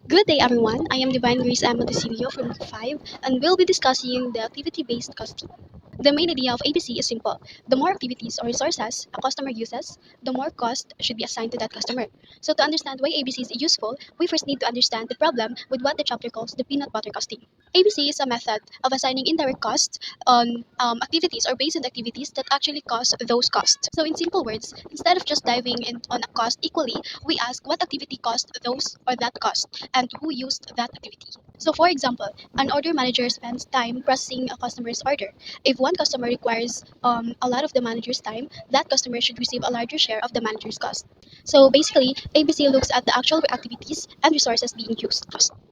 Good day, everyone. I am Divine Grace Amadisidio from Group 5, and we'll be discussing the activity-based costing. The main idea of ABC is simple. The more activities or resources a customer uses, the more cost should be assigned to that customer. So to understand why ABC is useful, we first need to understand the problem with what the chapter calls the peanut butter costing. ABC is a method of assigning indirect costs on activities or based on activities that actually cause those costs. So in simple words, instead of just diving in on a cost equally, we ask what activity caused those or that cost and who used that activity. So for example, an order manager spends time processing a customer's order. If one customer requires a lot of the manager's time, that customer should receive a larger share of the manager's cost. So basically, ABC looks at the actual activities and resources being used.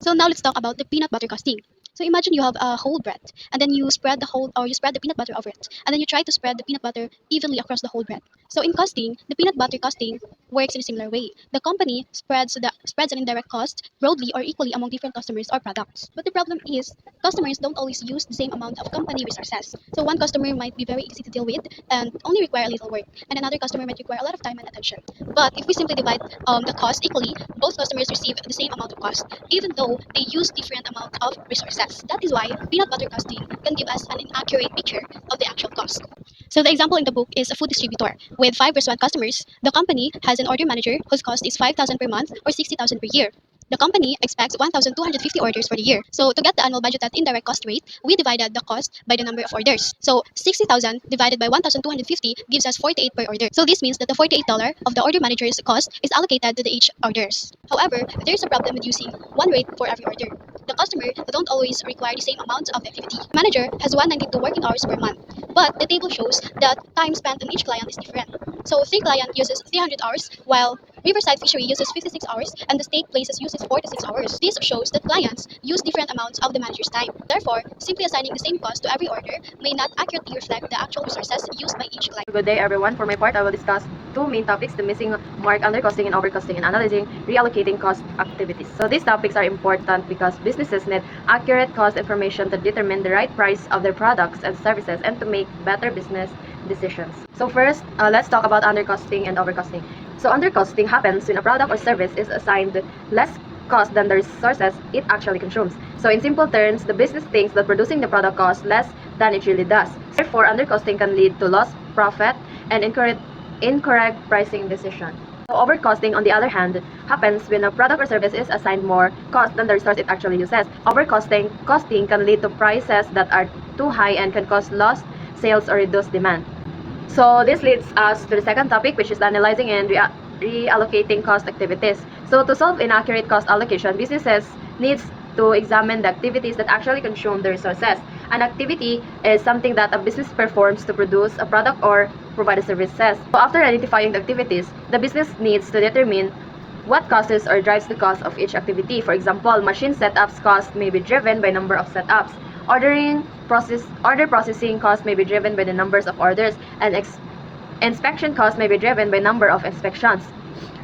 So now let's talk about the peanut butter costing. So imagine you have a whole bread, and then you spread the peanut butter over it, and then you try to spread the peanut butter evenly across the whole bread. So in costing, the peanut butter costing works in a similar way. The company spreads an indirect cost broadly or equally among different customers or products. But the problem is customers don't always use the same amount of company resources. So one customer might be very easy to deal with and only require a little work, and another customer might require a lot of time and attention. But if we simply divide the cost equally, both customers receive the same amount of cost, even though they use different amount of resources. That is why peanut butter costing can give us an inaccurate picture of the actual cost. So the example in the book is a food distributor with 5 restaurant customers. The company has an order manager whose cost is 5,000 per month or 60,000 per year. The company expects 1,250 orders for the year. So to get the annual budgeted indirect cost rate, we divided the cost by the number of orders. So 60,000 divided by 1,250 gives us 48 per order. So this means that the $48 of the order manager's cost is allocated to the each orders. However, there's a problem with using one rate for every order. The customer don't always require the same amount of activity. Manager has 192 working hours per month, but the table shows that time spent on each client is different. So Three Client uses 300 hours, while Riverside Fishery uses 56 hours, and the Steak Places uses 46 hours. This shows that clients use different amounts of the manager's time. Therefore, simply assigning the same cost to every order may not accurately reflect the actual resources used by each client. Good day, everyone. For my part, I will discuss two main topics: the missing mark, undercosting, and overcosting, and analyzing reallocating cost activities. So these topics are important because businesses need accurate cost information to determine the right price of their products and services and to make better business decisions. So first, let's talk about undercosting and overcosting. So undercosting happens when a product or service is assigned less cost than the resources it actually consumes. So in simple terms, the business thinks that producing the product costs less than it really does. Therefore, undercosting can lead to lost profit and incorrect pricing decision. So overcosting, on the other hand, happens when a product or service is assigned more cost than the resource it actually uses. Costing can lead to prices that are too high and can cause lost sales or reduced demand. So this leads us to the second topic, which is analyzing and reallocating cost activities. So to solve inaccurate cost allocation, businesses needs to examine the activities that actually consume the resources. An activity is something that a business performs to produce a product or provide a services. So after identifying the activities, the business needs to determine what causes or drives the cost of each activity. For example, machine setups cost may be driven by number of setups. Order processing cost may be driven by the numbers of orders, and inspection cost may be driven by number of inspections.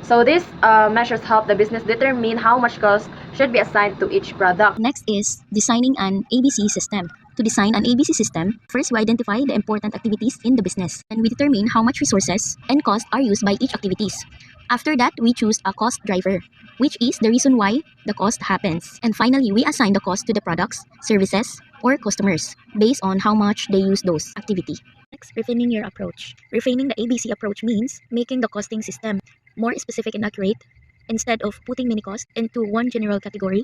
So these measures help the business determine how much cost should be assigned to each product. Next is designing an ABC system. To design an ABC system, first we identify the important activities in the business, and we determine how much resources and cost are used by each activities. After that, we choose a cost driver, which is the reason why the cost happens. And finally, we assign the cost to the products, services, or customers based on how much they use those activity. Next, reframing your approach. Reframing the ABC approach means making the costing system more specific and accurate. Instead of putting many costs into one general category,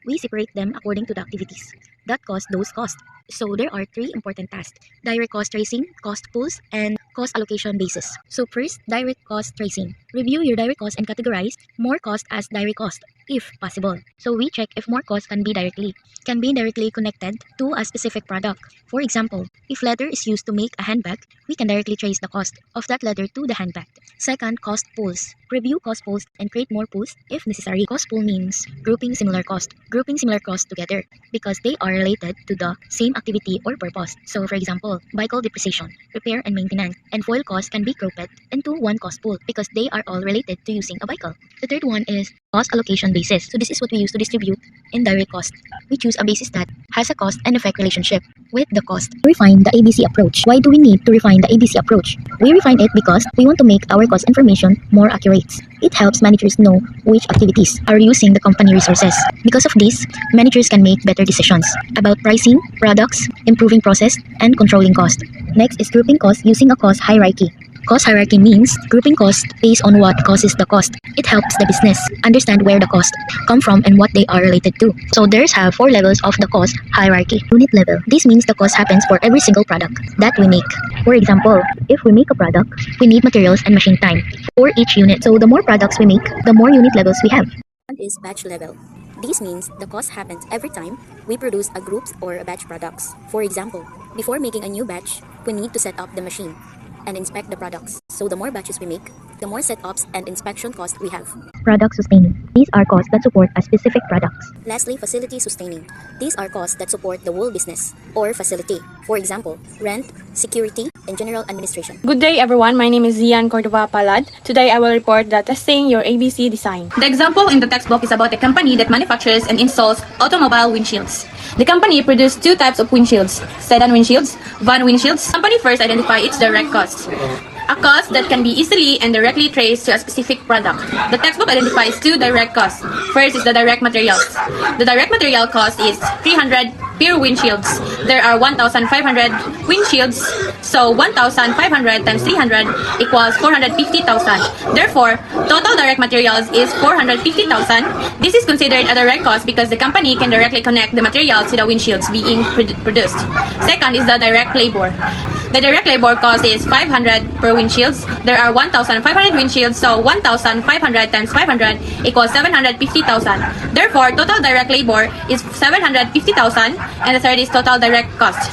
we separate them according to the activities that cause those costs. So there are three important tasks: direct cost tracing, cost pools, and cost allocation basis. So first, direct cost tracing. Review your direct cost and categorize more cost as direct cost, if possible. So we check if more cost can be directly connected to a specific product. For example, if leather is used to make a handbag, we can directly trace the cost of that leather to the handbag. Second, cost pools. Review cost pools and create more pools if necessary. Cost pool means grouping similar costs together because they are related to the same activity or purpose. So for example, vehicle depreciation, repair and maintenance, and fuel costs can be grouped into one cost pool because they are all related to using a vehicle. The third one is cost allocation basis. So this is what we use to distribute indirect cost. We choose a basis that has a cause and effect relationship with the cost. Refine the ABC approach. Why do we need to refine the ABC approach? We refine it because we want to make our cost information more accurate. It helps managers know which activities are using the company resources. Because of this, managers can make better decisions about pricing, products, improving process, and controlling cost. Next is grouping cost using a cost hierarchy. Cost hierarchy means grouping cost based on what causes the cost. It helps the business understand where the cost come from and what they are related to. So there's have 4 levels of the cost hierarchy. Unit level. This means the cost happens for every single product that we make. For example, if we make a product, we need materials and machine time for each unit. So the more products we make, the more unit levels we have. One is batch level. This means the cost happens every time we produce a group or a batch products. For example, before making a new batch, we need to set up the machine and inspect the products. So the more batches we make, the more setups and inspection cost we have. Product sustaining. These are costs that support a specific products. Lastly, facility sustaining. These are costs that support the whole business or facility. For example, rent, security, and general administration. Good day everyone, my name is Zian Cordova Palad. Today I will report the testing your ABC design. The example in the textbook is about a company that manufactures and installs automobile windshields. The company produced 2 types of windshields, sedan windshields, van windshields. Company first identify its direct costs. A cost that can be easily and directly traced to a specific product. The textbook identifies 2 direct costs. First is the direct materials. The direct material cost is 300 per windshields. There are 1,500 windshields, so 1,500 times 300 equals 450,000. Therefore, total direct materials is 450,000. This is considered a direct cost because the company can directly connect the materials to the windshields being produced. Second is the direct labor. The direct labor cost is 500 per windshields. There are 1,500 windshields, so 1,500 times 500 equals 750,000. Therefore, total direct labor is 750,000, and the third is total direct cost.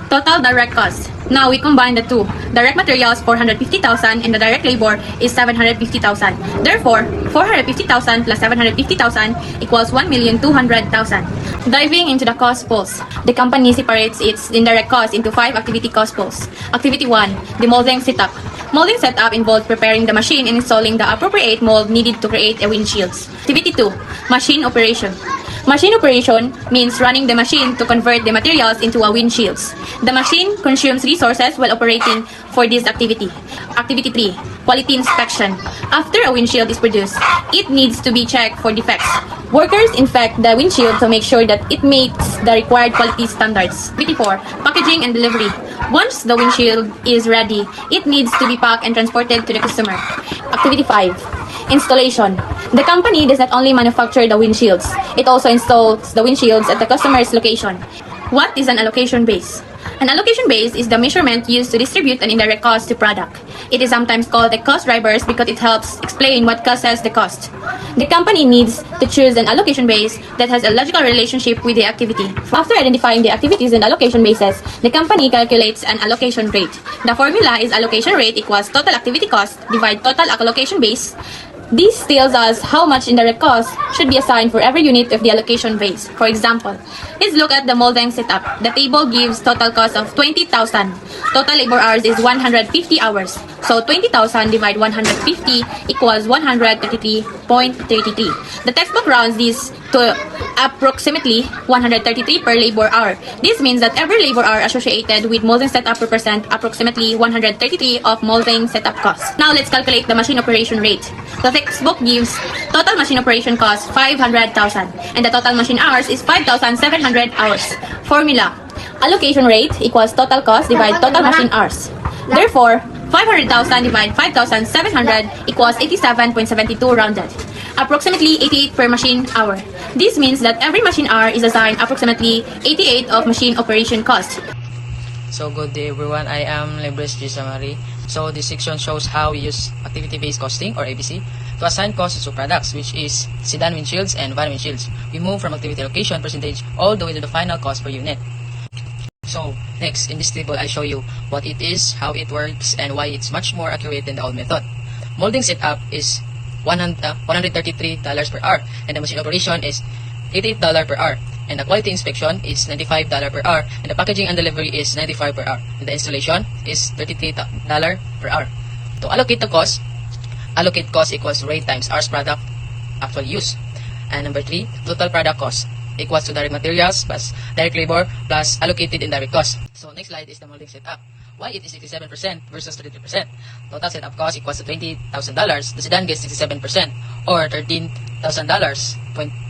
Total direct cost. Now we combine the two. Direct materials 450,000 and the direct labor is 750,000. Therefore, 450,000 plus 750,000 equals 1,200,000. Diving into the cost pools, the company separates its indirect cost into 5 activity cost pools. Activity 1, the molding setup. Molding setup involves preparing the machine and installing the appropriate mold needed to create a windshield. Activity 2, machine operation. Machine operation means running the machine to convert the materials into a windshield. The machine consumes resources while operating for this activity. Activity 3, quality inspection. After a windshield is produced, it needs to be checked for defects. Workers inspect the windshield to make sure that it meets the required quality standards. Activity 4, packaging and delivery. Once the windshield is ready, it needs to be packed and transported to the customer. Activity 5, installation. The company does not only manufacture the windshields, it also installs the windshields at the customer's location. What is an allocation base? An allocation base is the measurement used to distribute an indirect cost to product. It is sometimes called the cost drivers because it helps explain what causes the cost. The company needs to choose an allocation base that has a logical relationship with the activity. After identifying the activities and allocation bases, the company calculates an allocation rate. The formula is allocation rate equals total activity cost divide total allocation base. This tells us how much indirect cost should be assigned for every unit of the allocation base. For example, let's look at the molding setup. The table gives total cost of 20,000. Total labor hours is 150 hours. So 20,000 divided 150 equals 133.33. The textbook rounds this to approximately 133 per labor hour. This means that every labor hour associated with molding setup represent approximately 133 of molding setup costs. Now let's calculate the machine operation rate. The textbook gives total machine operation cost 500,000 and the total machine hours is 5,700 hours. Formula: allocation rate equals total cost divided total machine hours. Therefore, 500,000 divided 5,700 equals 87.72 rounded. Approximately 88 per machine hour. This means that every machine hour is assigned approximately 88 of machine operation cost. So good day everyone, I am Lebres G. Samari. So this section shows how we use activity-based costing or ABC to assign costs to products, which is sedan windshields and van windshields. We move from activity allocation percentage all the way to the final cost per unit. So next, in this table, I show you what it is, how it works, and why it's much more accurate than the old method. Molding setup is $133 per hour, and the machine operation is $88 per hour, and the quality inspection is $95 per hour, and the packaging and delivery is $95 per hour, and the installation is $33 per hour. To allocate the cost, allocate cost equals rate times hours product actually used. And number 3, total product cost equals to direct materials plus direct labor plus allocated indirect cost. So next slide is the molding setup. Why it is 67% versus 33%? Total setup cost equals to $20,000. The sedan gets 67% or $13,000.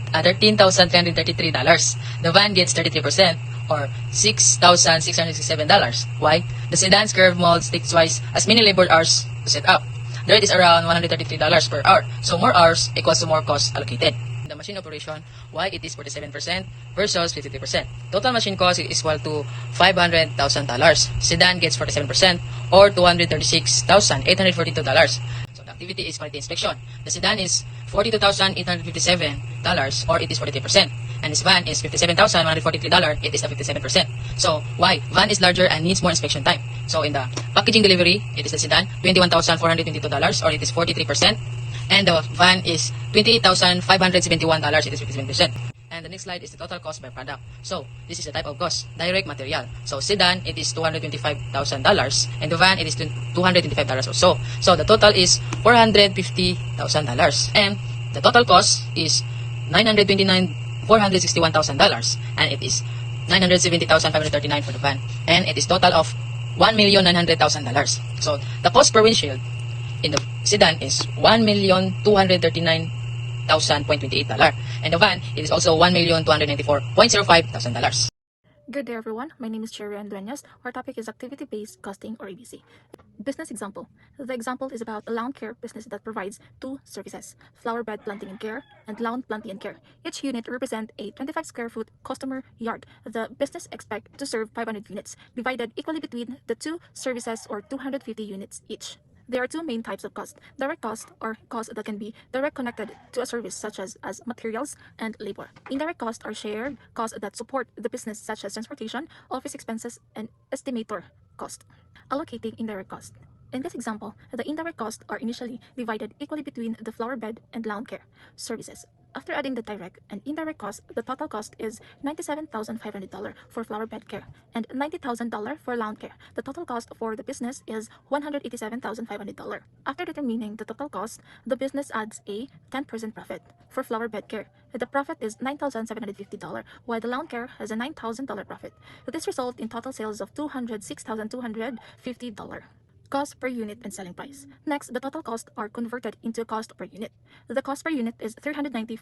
$13,333. The van gets 33% or $6,667. Why? The sedan's curve molds takes twice as many labor hours to set up. The rate is around $133 per hour. So more hours equals to more cost allocated. The machine operation, why it is 47% versus 53%. Total machine cost is equal to $500,000. Sedan gets 47% or $236,842. So the activity is quality inspection. The sedan is $42,857 or it is 43%. And this van is $57,143, it is the 57%. So why? Van is larger and needs more inspection time. So in the packaging delivery, it is the sedan $21,422 or it is 43%. And the van is $28,571, it is 57%. And the next slide is the total cost by product. So this is the type of cost, direct material. So sedan, it is $225,000 and the van, it is $225 or so. So the total is $450,000 and the total cost is $461,000 and it is $970,539 for the van and it is total of $1,900,000. So the cost per windshield in the sedan is $1,239,000.28 and the van it is also $1,294,005. Good day everyone, my name is Cherry Duenas. Our topic is activity-based costing or ABC. Business example. The example is about a lawn care business that provides two services, flower bed planting and care and lawn planting and care. Each unit represents a 25 square foot customer yard. The business expects to serve 500 units, divided equally between the two services or 250 units each. There are two main types of cost. Direct cost or cost that can be direct connected to a service such as materials and labor. Indirect costs are shared costs that support the business such as transportation, office expenses, and estimator cost. Allocating indirect cost. In this example, the indirect costs are initially divided equally between the flower bed and lawn care services. After adding the direct and indirect cost, the total cost is $97,500 for flower bed care and $90,000 for lawn care. The total cost for the business is $187,500. After determining the total cost, the business adds a 10% profit for flower bed care. The profit is $9,750, while the lawn care has a $9,000 profit. This results in total sales of $206,250. Cost per unit and selling price. Next, the total costs are converted into cost per unit. The cost per unit is $390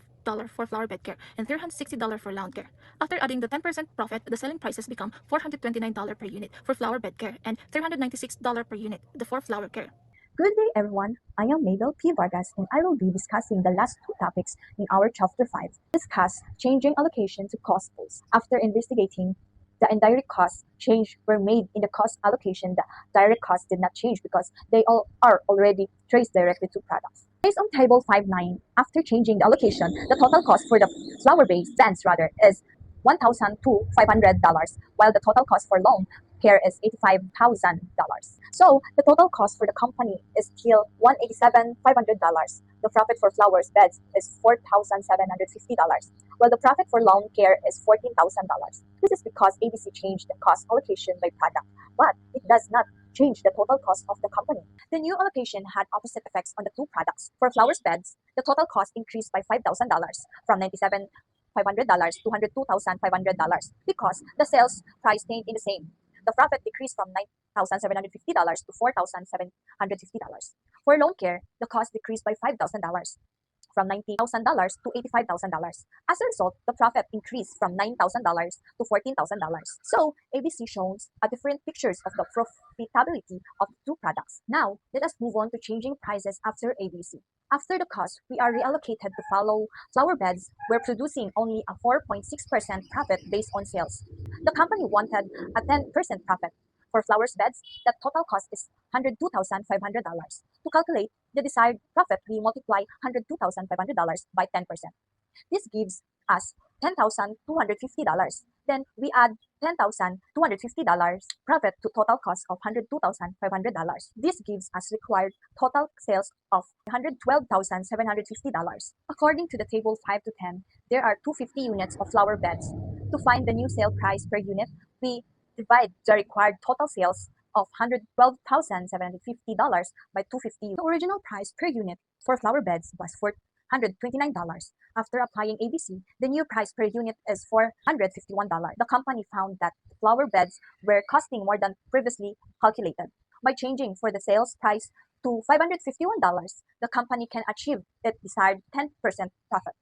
for flower bed care and $360 for lawn care. After adding the 10% profit, the selling prices become $429 per unit for flower bed care and $396 per unit for flower care. Good day everyone, I am Mabel P. Vargas and I will be discussing the last two topics in our Chapter 5. Discuss changing allocation to cost pools. After investigating the indirect costs change were made in the cost allocation, the direct costs did not change because they all are already traced directly to products. Based on table 5.9, after changing the allocation, the total cost for the flower-based vans is $1,500, while the total cost for lawn care is $85,000. So the total cost for the company is still $187,500. The profit for flowers beds is $4,750, while the profit for lawn care is $14,000. This is because ABC changed the cost allocation by product, but it does not change the total cost of the company. The new allocation had opposite effects on the two products. For flowers beds, the total cost increased by $5,000 from $97,500 to $102,500 because the sales price stayed in the same. The profit decreased from $9,750 to $4,750. For lawn care, the cost decreased by $5,000 from $90,000 to $85,000. As a result, the profit increased from $9,000 to $14,000. So, ABC shows a different pictures of the profitability of two products. Now, let us move on to changing prices after ABC. After the cost, we are reallocated to follow flower beds. We're producing only a 4.6% profit based on sales. The company wanted a 10% profit. For flowers beds, the total cost is $102,500. To calculate the desired profit, we multiply $102,500 by 10%. This gives us $10,250. Then we add $10,250 profit to total cost of $102,500. This gives us required total sales of $112,750. According to the table 5 to 10, there are 250 units of flower beds. To find the new sale price per unit, we divide the required total sales of $112,750 by 250. The original price per unit for flower beds was $429. After applying ABC, the new price per unit is $451. The company found that flower beds were costing more than previously calculated. By changing for the sales price to $551, the company can achieve its desired 10% profit.